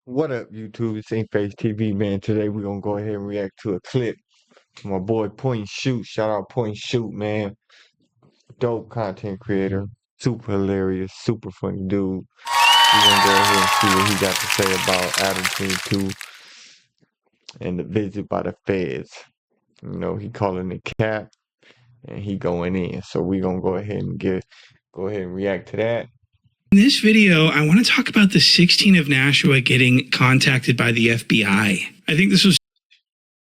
What up, YouTube? It's InkFaceTv, man. Today we're gonna go ahead and react to a clip from my boy Point Shoot. Shout out Point Shoot, man. Dope content creator. Super hilarious, super funny dude. We're gonna go ahead and see what he got to say about Adam22 and the visit by the feds. You know, he calling it cap and he going in. So we're gonna go ahead and react to that. In this video, I want to talk about the 16 of Nashua getting contacted by the FBI. I think this was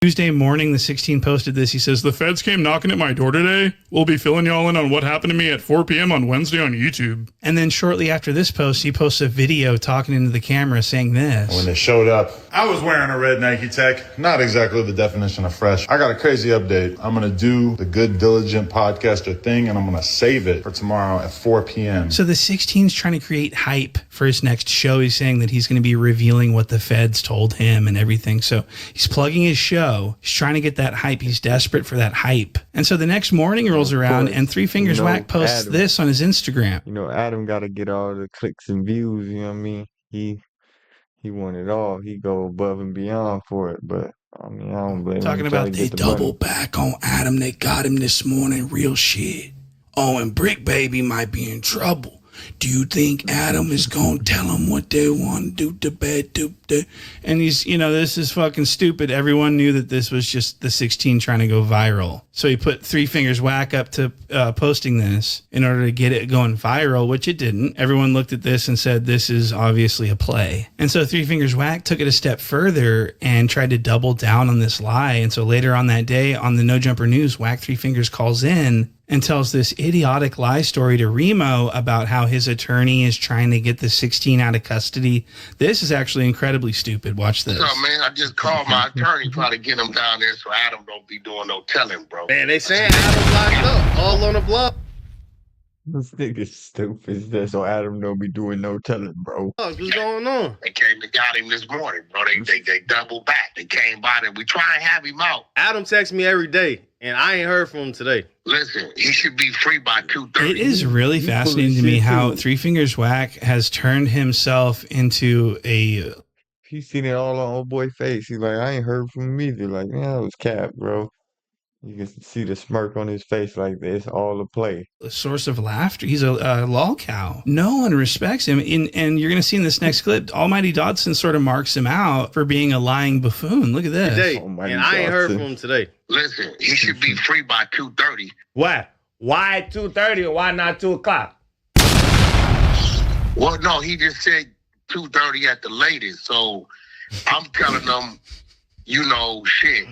Tuesday morning. The 16 posted this. He says, "The feds came knocking at my door today. We'll be filling y'all in on what happened to me at 4 p.m. on Wednesday on YouTube." And then shortly after this post, he posts a video talking into the camera saying this. When they showed up, I was wearing a red Nike Tech. Not exactly the definition of fresh. I got a crazy update. I'm going to do the good, diligent podcaster thing, and I'm going to save it for tomorrow at 4 p.m. So the 16's trying to create hype for his next show. He's saying that he's going to be revealing what the feds told him and everything. So he's plugging his show. He's trying to get that hype. He's desperate for that hype. And so the next morning rolls around and Three Fingers Whack posts Adam, this on his Instagram. You know, Adam got to get all the clicks and views. You know what I mean? He want it all. He go above and beyond for it. But I mean, I don't blame him. Talking about they double back on Adam. They got him this morning. Real shit. Oh, and Brick Baby might be in trouble. Do you think Adam is going to tell them what they want to do? And he's, you know, this is fucking stupid. Everyone knew that this was just the 16 trying to go viral. So he put Three Fingers Whack up to posting this in order to get it going viral, which it didn't. Everyone looked at this and said, this is obviously a play. And so Three Fingers Whack took it a step further and tried to double down on this lie. And so later on that day on the No Jumper News, Whack Three Fingers calls in and tells this idiotic lie story to Remo about how his attorney is trying to get the 16 out of custody. This is actually incredibly stupid. Watch this. So, man, I just called my attorney, try to get him down there so Adam don't be doing no telling, bro. Man, they saying Adam's locked up, all on the block. This nigga's stupid. So Adam don't be doing no telling, bro. What's going on? They came and got him this morning, bro. They doubled back. They came by and we try and have him out. Adam texts me every day, and I ain't heard from him today. Listen, he should be free by 2:30. It is really fascinating to me how Three Fingers Whack has turned himself into a... He's seen it all on old boy face. He's like, I ain't heard from him either. Like, yeah, it was cap, bro. You can see the smirk on his face like this, all a play. A source of laughter. He's a lol cow. No one respects him. And you're going to see in this next clip, Almighty Dodson sort of marks him out for being a lying buffoon. Look at this. Today, and I ain't heard from him today. Listen, he should be free by 2:30. Why? Why 2:30 or why not 2 o'clock? Well, no, he just said 2:30 at the latest. So I'm telling them, you know, shit.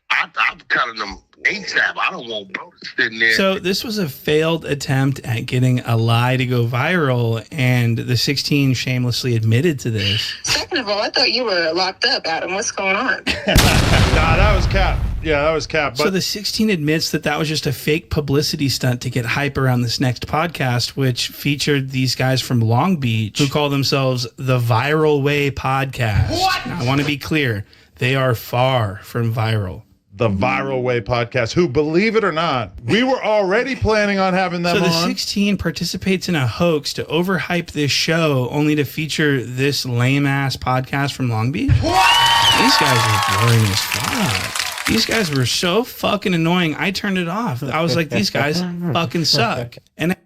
I'm telling them ASAP. I don't want bro sitting there. So this was a failed attempt at getting a lie to go viral, and the 16 shamelessly admitted to this. Second of all, I thought you were locked up, Adam. What's going on? Nah, that was cap. Yeah, that was cap. But So the 16 admits that that was just a fake publicity stunt to get hype around this next podcast, which featured these guys from Long Beach who call themselves the Viral Way Podcast. What? Now, I want to be clear. They are far from viral. the Viral Way podcast, who, believe it or not, we were already planning on having them on. So the on. 16 participates in a hoax to overhype this show only to feature this lame-ass podcast from Long Beach? What? These guys are boring as fuck. These guys were so fucking annoying, I turned it off. I was like, these guys fucking suck. And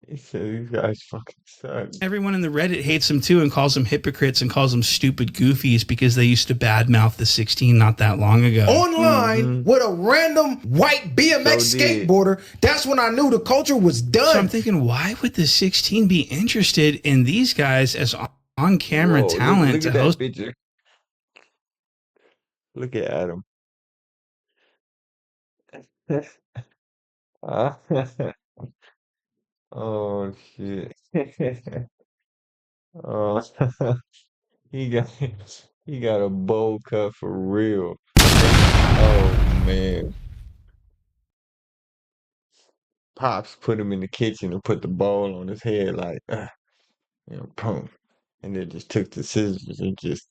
He said these guys fucking suck. everyone in the Reddit hates them too and calls them hypocrites and calls them stupid goofies because they used to badmouth the 16 not that long ago. Online with a random white BMX skateboarder. That's when I knew the culture was done. So I'm thinking, why would the 16 be interested in these guys as on-camera talent look to at that host? picture. Look at Adam. Oh shit. Oh, he got a bowl cut for real. Oh man. Pops put him in the kitchen and put the bowl on his head like, you know, boom. And then just took the scissors and just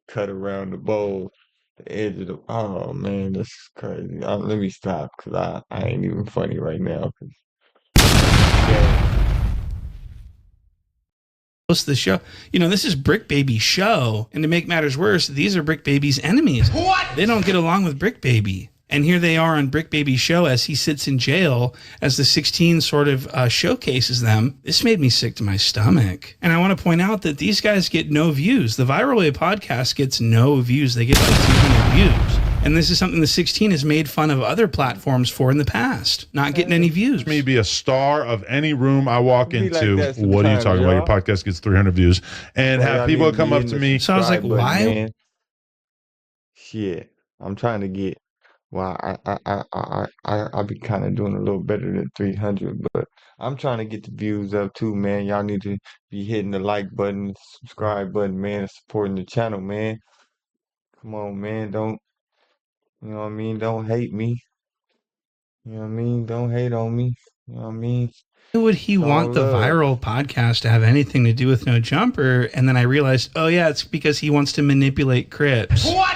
cut around the bowl, the edge of the. Oh man, this is crazy. Let me stop because I ain't even funny right now. Host the show. You know, this is Brick Baby's show, and to make matters worse, these are Brick Baby's enemies. What? They don't get along with Brick Baby. And here they are on Brick Baby's show as he sits in jail as the 16 sort of showcases them. This made me sick to my stomach. And I want to point out that these guys get no views. The Viral Way podcast gets no views. They get like 200 views. And this is something the 16 has made fun of other platforms for in the past. Not getting any views. Me be a star of any room I walk into. Like what are you talking about? Your podcast gets 300 views. And have people come up to me. So I was like, why? Man. Shit. I'm trying to get... Well, I be kind of doing a little better than 300, but I'm trying to get the views up too, man. Y'all need to be hitting the like button, subscribe button, man, and supporting the channel, man. Come on, man. Don't, you know what I mean? Don't hate me. You know what I mean? Don't hate on me. You know what I mean? Why would he want the Viral podcast to have anything to do with No Jumper? And then I realized, oh yeah, it's because he wants to manipulate Crips. What?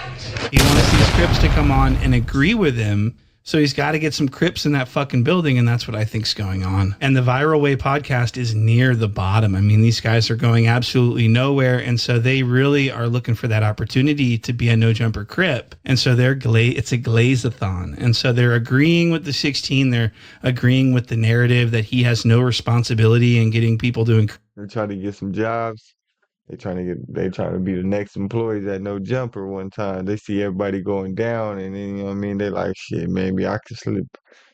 He wants these Crips to come on and agree with him. So he's got to get some Crips in that fucking building, and that's what I think's going on. And the Viral Way podcast is near the bottom. I mean, these guys are going absolutely nowhere, and so they really are looking for that opportunity to be a No Jumper Crip. And so it's a glaze-a-thon. And so they're agreeing with the 16. They're agreeing with the narrative that he has no responsibility in getting people doing. They're trying to get some jobs. They trying to be the next employees at No Jumper one time. They see everybody going down, and then, you know what I mean, they like, shit, maybe I could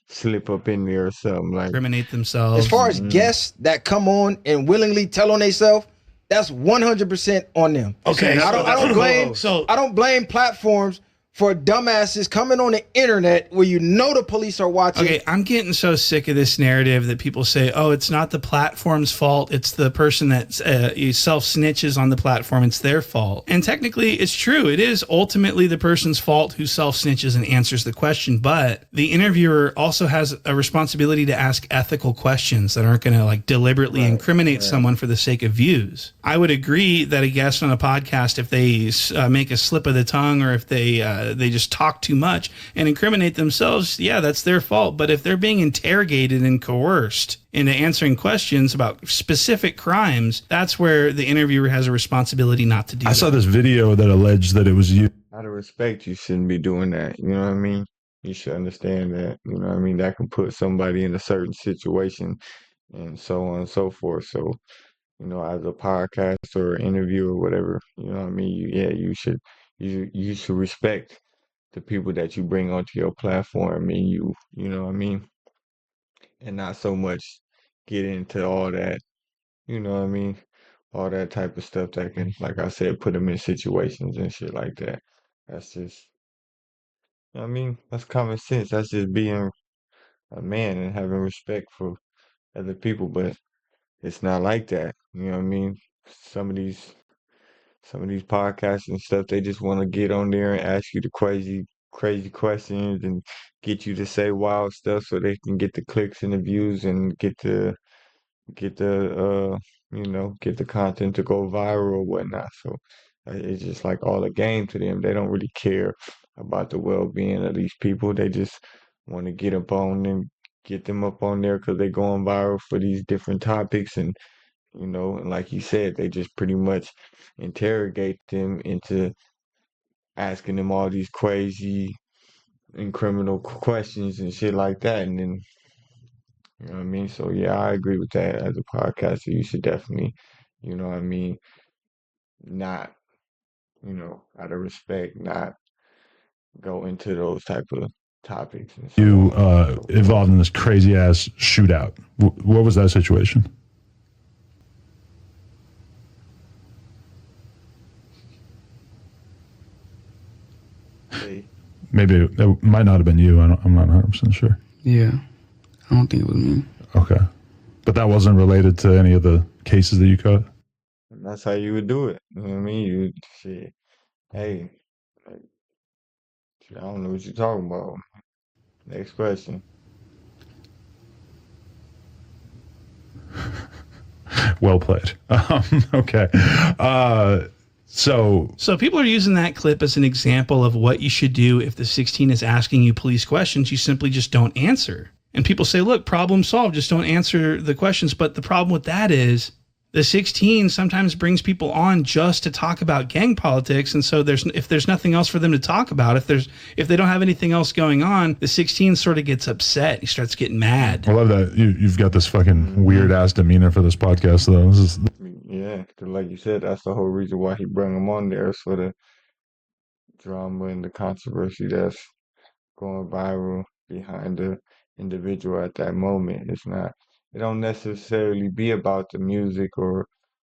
slip up in there or something, like incriminate themselves. As far as guests that come on and willingly tell on themselves, that's 100% on them. Okay, I don't blame platforms for dumbasses coming on the internet where you know the police are watching. Okay, I'm getting so sick of this narrative that people say, oh, it's not the platform's fault. It's the person that self-snitches on the platform. It's their fault. And technically, it's true. It is ultimately the person's fault who self-snitches and answers the question. But the interviewer also has a responsibility to ask ethical questions that aren't going to like deliberately incriminate someone for the sake of views. I would agree that a guest on a podcast, if they make a slip of the tongue or if they just talk too much and incriminate themselves, yeah, that's their fault. But if they're being interrogated and coerced into answering questions about specific crimes, that's where the interviewer has a responsibility not to do that. I saw this video that alleged that it was you. Out of respect, you shouldn't be doing that. You know what I mean? You should understand that. You know what I mean? That can put somebody in a certain situation and so on and so forth. So, you know, as a podcaster or interviewer or whatever, you know what I mean? You should respect the people that you bring onto your platform, and you know what I mean? And not so much get into all that, you know what I mean? All that type of stuff that can, like I said, put them in situations and shit like that. That's just, you know what I mean? That's common sense. That's just being a man and having respect for other people, but it's not like that. You know what I mean? Some of these podcasts and stuff, they just want to get on there and ask you the crazy questions and get you to say wild stuff so they can get the clicks and the views and get the content to go viral or whatnot. So it's just like all a game to them. They don't really care about the well-being of these people. They just want to get them up on there because they're going viral for these different topics. And you know, and like you said, they just pretty much interrogate them into asking them all these crazy and criminal questions and shit like that. And then, you know what I mean? So, yeah, I agree with that. As a podcaster, you should definitely, you know what I mean, not, you know, out of respect, not go into those type of topics. And you involved in this crazy-ass shootout. What was that situation? Maybe it might not have been you. I'm not 100% sure. Yeah, I don't think it was me. Okay, but that wasn't related to any of the cases that you caught. And that's how you would do it. You know what I mean? Hey, I don't know what you're talking about. Next question. Well played. Okay. So people are using that clip as an example of what you should do if the 16 is asking you police questions. You simply just don't answer. And people say, look, problem solved, just don't answer the questions. But the problem with that is the 16 sometimes brings people on just to talk about gang politics. And so if there's nothing else for them to talk about, if they don't have anything else going on, the 16 sort of gets upset. He starts getting mad. I love that you've got this fucking weird ass demeanor for this podcast though. Yeah, 'cause like you said, that's the whole reason why he brought him on there, is for the drama and the controversy that's going viral behind the individual at that moment. It don't necessarily be about the music or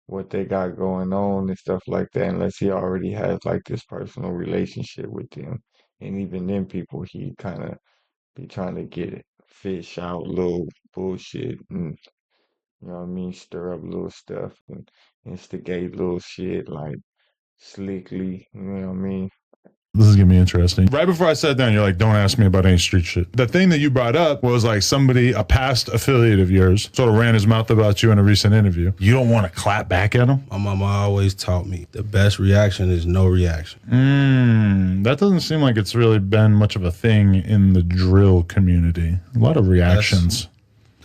what they got going on and stuff like that, unless he already has like this personal relationship with them. And even then, people, he kind of be trying to get it, fish out little bullshit and, you know what I mean, stir up little stuff and instigate little shit like slickly, you know what I mean? This is gonna be interesting. Right before I sat down, you're like, don't ask me about any street shit. The thing that you brought up was like a past affiliate of yours, sort of ran his mouth about you in a recent interview. You don't want to clap back at him? My mama always taught me the best reaction is no reaction. That doesn't seem like it's really been much of a thing in the drill community. A lot of reactions.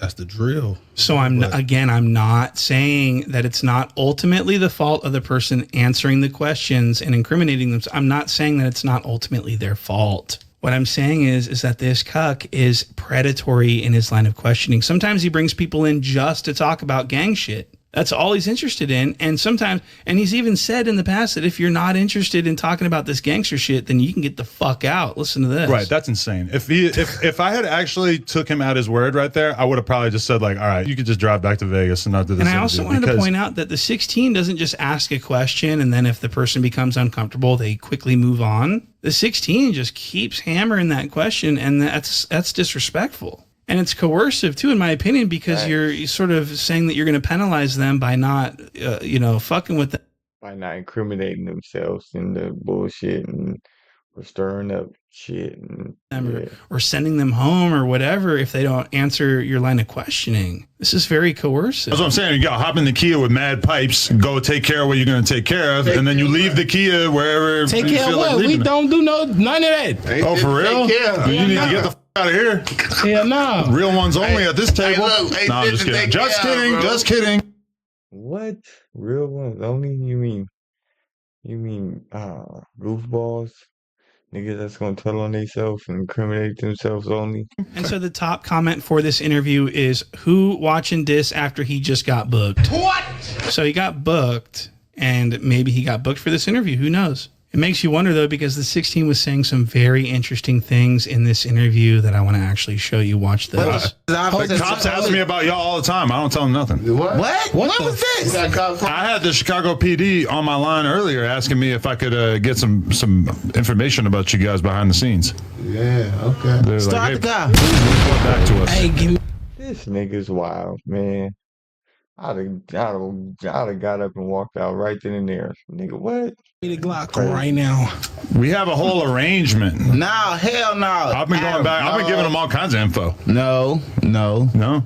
That's the drill. So I'm not saying that it's not ultimately the fault of the person answering the questions and incriminating them. I'm not saying that it's not ultimately their fault. What I'm saying is that this cuck is predatory in his line of questioning. Sometimes he brings people in just to talk about gang shit. That's all he's interested in. And he's even said in the past that if you're not interested in talking about this gangster shit, then you can get the fuck out. Listen to this. Right, that's insane. If I had actually took him at his word right there, I would have probably just said like, all right, you could just drive back to Vegas and not do this. And I also wanted to point out that the 16 doesn't just ask a question and then if the person becomes uncomfortable, they quickly move on. The 16 just keeps hammering that question, and that's disrespectful. And it's coercive too, in my opinion, because you're sort of saying that you're going to penalize them by not, fucking with them. By not incriminating themselves in the bullshit and stirring up shit. Or sending them home or whatever if they don't answer your line of questioning. This is very coercive. That's what I'm saying. You got to hop in the Kia with mad pipes, go take care of what you're going to take care of, and then you leave the Kia wherever Take you care of feel what? like We leaving it. don't do none of that. Oh, for real? You need to get the out of here. Yeah, no. Real ones only at this table. No, I'm just kidding. Just kidding. Just kidding. What? Real ones only? You mean goofballs? Niggas that's gonna tell on themselves and incriminate themselves only? And so the top comment for this interview is, who watching this after he just got booked? What? So he got booked, and maybe he got booked for this interview. Who knows? It makes you wonder, though, because the 16 was saying some very interesting things in this interview that I want to actually show you. Watch this. The cops ask me about y'all all the time. I don't tell them nothing. What was this? I had the Chicago PD on my line earlier asking me if I could get some information about you guys behind the scenes. Yeah, okay. They're Start like, the guy. report back to us. Hey, give me. This nigga's wild, man. I'd have got up and walked out right then and there. Nigga, what? The Glock right now. We have a whole arrangement. No, hell no. I've been going back. I've been giving them all kinds of info. No. No?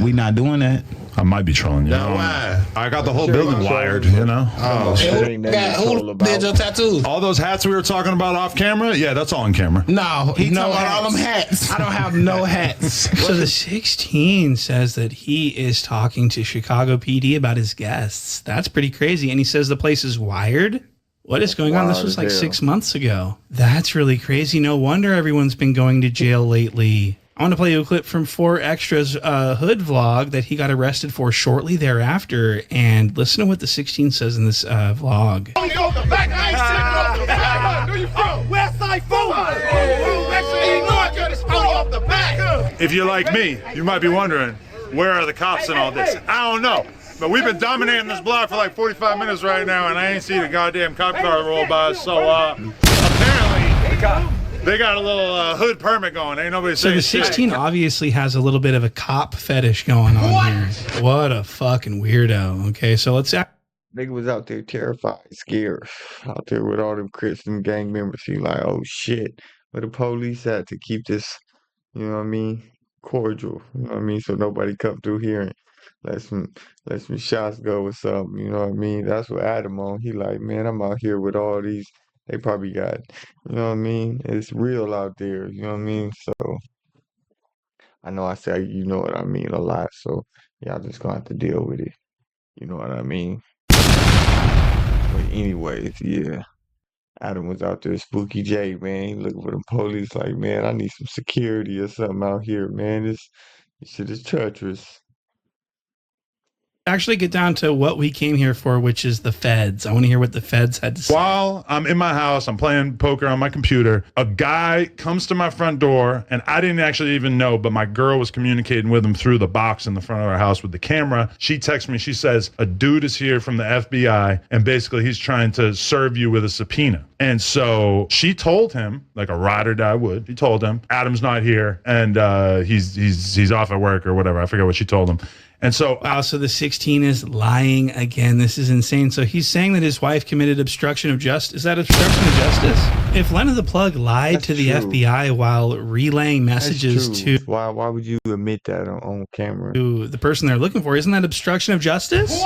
We not doing that. I might be trolling you. No, why? I got the whole building wired, you know? Oh, shit ain't nothing to troll about. Did your tattoos? All those hats we were talking about off camera? Yeah, that's all on camera. No, he talking about all them hats. I don't have no hats. So the 16 says that he is talking to Chicago PD about his guests. That's pretty crazy. And he says the place is wired. What is going on? This was like 6 months ago. That's really crazy. No wonder everyone's been going to jail lately. I want to play you a clip from 4 Extra's hood vlog that he got arrested for shortly thereafter. And listen to what the 16 says in this vlog. If you're like me, you might be wondering, where are the cops in all this? I don't know. But we've been dominating this block for like 45 minutes right now, and I ain't seen a goddamn cop car roll by. So apparently, they got a little hood permit going. Ain't nobody saying shit. So the 16 obviously has a little bit of a cop fetish going on here. What a fucking weirdo. Okay, so let's... Nigga was out there terrified, scared, out there with all them Christian gang members. He like, oh shit, where the police at to keep this, you know what I mean, cordial, you know what I mean, so nobody come through here and let some shots go or something, you know what I mean. That's what Adam on. He like, man, I'm out here with all these. They probably got, you know what I mean? It's real out there, you know what I mean? So I know I say you know what I mean a lot, so y'all just gonna have to deal with it. You know what I mean? But anyways, yeah. Adam was out there, Spooky J, man. He looking for the police like, man, I need some security or something out here, man. This shit is treacherous. Actually get down to what we came here for, which is the feds. I want to hear what the feds had to say. While I'm in my house, I'm playing poker on my computer, a guy comes to my front door, and I didn't actually even know, but my girl was communicating with him through the box in the front of our house with the camera. She texts me, she says, a dude is here from the FBI, and basically he's trying to serve you with a subpoena. And so she told him, like a ride or die would, she told him, Adam's not here, and he's off at work or whatever. I forget what she told him. And so, wow, so the 16 is lying again. This is insane. So he's saying that his wife committed obstruction of justice. Is that obstruction of justice? If Lena the Plug lied to the FBI while relaying messages to why would you admit that on camera to the person they're looking for, isn't that obstruction of justice?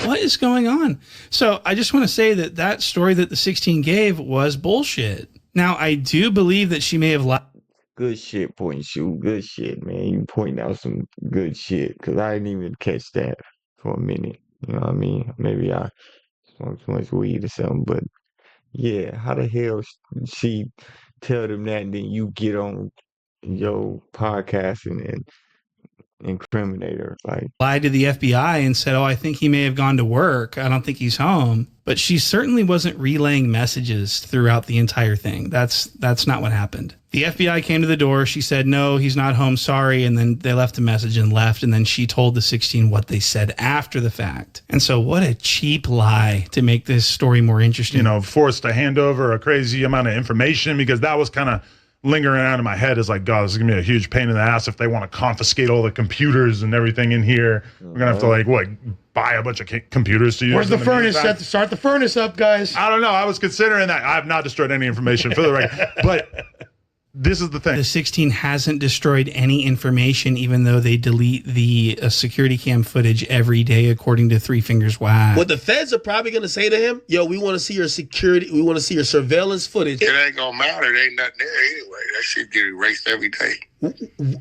What is going on? So I just want to say that that story that the 16 gave was bullshit. Now I do believe that she may have lied. Good shit, point and shoot. Good shit, man. You pointing out some good shit, because I didn't even catch that for a minute. You know what I mean? Maybe I smoked too much weed or something, but yeah, how the hell she tell them that and then you get on your podcast and incriminate her? Like, lied to the FBI and said, oh, I think he may have gone to work. I don't think he's home. But she certainly wasn't relaying messages throughout the entire thing. That's not what happened. The FBI came to the door. She said, no, he's not home. Sorry. And then they left a message and left. And then she told the 16 what they said after the fact. And so what a cheap lie to make this story more interesting. you know, forced to hand over a crazy amount of information, because that was kind of lingering around in my head is like, God, this is gonna be a huge pain in the ass if they want to confiscate all the computers and everything in here. We're gonna have to like buy a bunch of computers to use. Where's the furnace? Start the furnace up, guys. I don't know. I was considering that. I have not destroyed any information for the record, but this is the thing. The 16 hasn't destroyed any information, even though they delete the security cam footage every day, according to Three Fingers Wide. What the feds are probably going to say to him, yo, we want to see your security. We want to see your surveillance footage. It ain't going to matter. There ain't nothing there anyway. That shit get erased every day.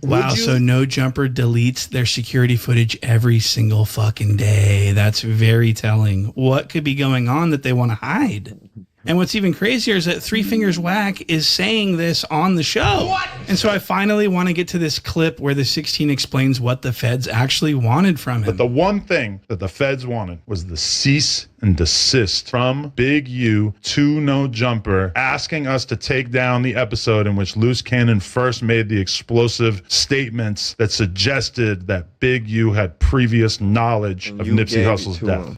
Wow, so No Jumper deletes their security footage every single fucking day. That's very telling. What could be going on that they want to hide? And what's even crazier is that Three Fingers Whack is saying this on the show. What? And so I finally want to get to this clip where the 16 explains what the feds actually wanted from him. But the one thing that the feds wanted was the cease and desist from Big U to No Jumper, asking us to take down the episode in which Loose Cannon first made the explosive statements that suggested that Big U had previous knowledge of Nipsey Hussle's death.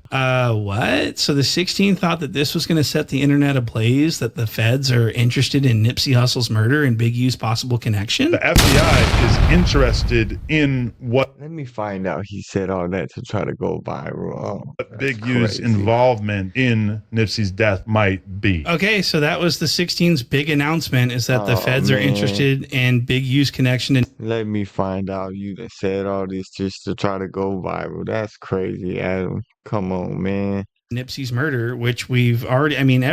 What? So the 16 thought that this was going to set the internet ablaze, that the feds are interested in Nipsey Hussle's murder and Big U's possible connection? The FBI is interested in what... Let me find out he said all that to try to go viral. What Big U's involvement in Nipsey's death might be. Okay, so that was the 16's big announcement, is that the feds are interested in Big U's connection. And let me find out you done said all this just to try to go viral. That's crazy, Adam. Come on, man. Nipsey's murder, which we've already, I mean,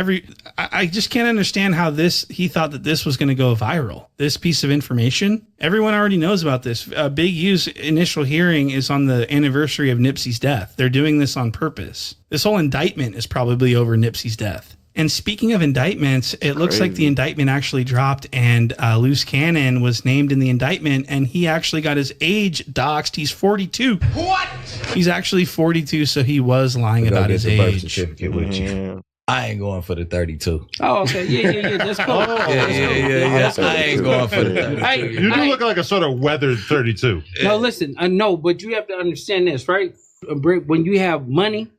I just can't understand how he thought that this was going to go viral. This piece of information, everyone already knows about this. Big U's initial hearing is on the anniversary of Nipsey's death. They're doing this on purpose. This whole indictment is probably over Nipsey's death. And speaking of indictments, it looks like the indictment actually dropped, and Loose Cannon was named in the indictment, and he actually got his age doxed. He's 42. What? He's actually 42, so he was lying about his age. Certificate with you. I ain't going for the 32. Oh, okay. Yeah. That's cool. Yeah. I ain't going for the 32. You do look like a sort of weathered 32. No, listen. I know, but you have to understand this, right? When you have money,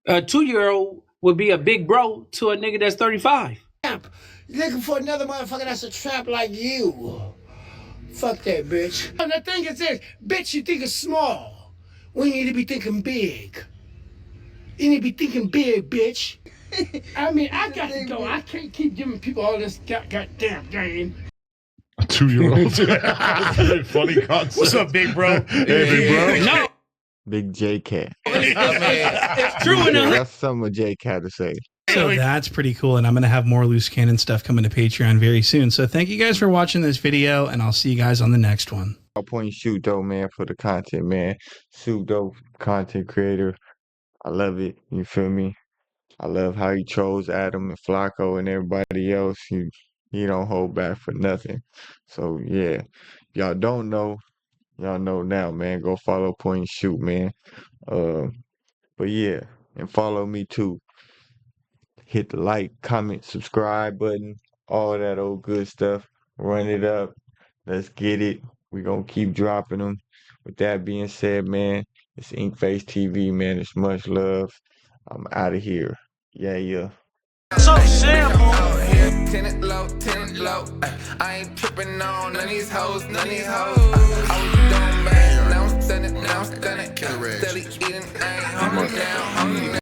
a 2-year-old would be a big bro to a nigga that's 35. Looking for another motherfucker that's a trap like you. Fuck that, bitch. And the thing is this, bitch, you think it's small when you need to be thinking big. You need to be thinking big, bitch. I mean, I got to go. I can't keep giving people all this goddamn game. A 2-year-old. That's a very funny concept. What's up, big bro? Hey, big bro. No. Big J Cat. It's true enough. That's something a J Cat to say. So that's pretty cool, and I'm going to have more Loose Cannon stuff coming to Patreon very soon. So thank you guys for watching this video, and I'll see you guys on the next one. Point Shoot though, man, for the content, man. Shoot dope content creator. I love it. You feel me? I love how he trolls Adam and Flacco and everybody else. He don't hold back for nothing. So yeah, y'all don't know, y'all know now, man. Go follow Point and Shoot, man. But yeah, and follow me too. Hit the like, comment, subscribe button, all that old good stuff. Run it up. Let's get it. We gonna keep dropping them. With that being said, man, it's InkFaceTv, man. It's much love. I'm out of here. Yeah. So simple. Tenant low. I ain't tripping on none of these hoes. I was doing bad, now I'm stunning. Steady eating, I ain't hungry now.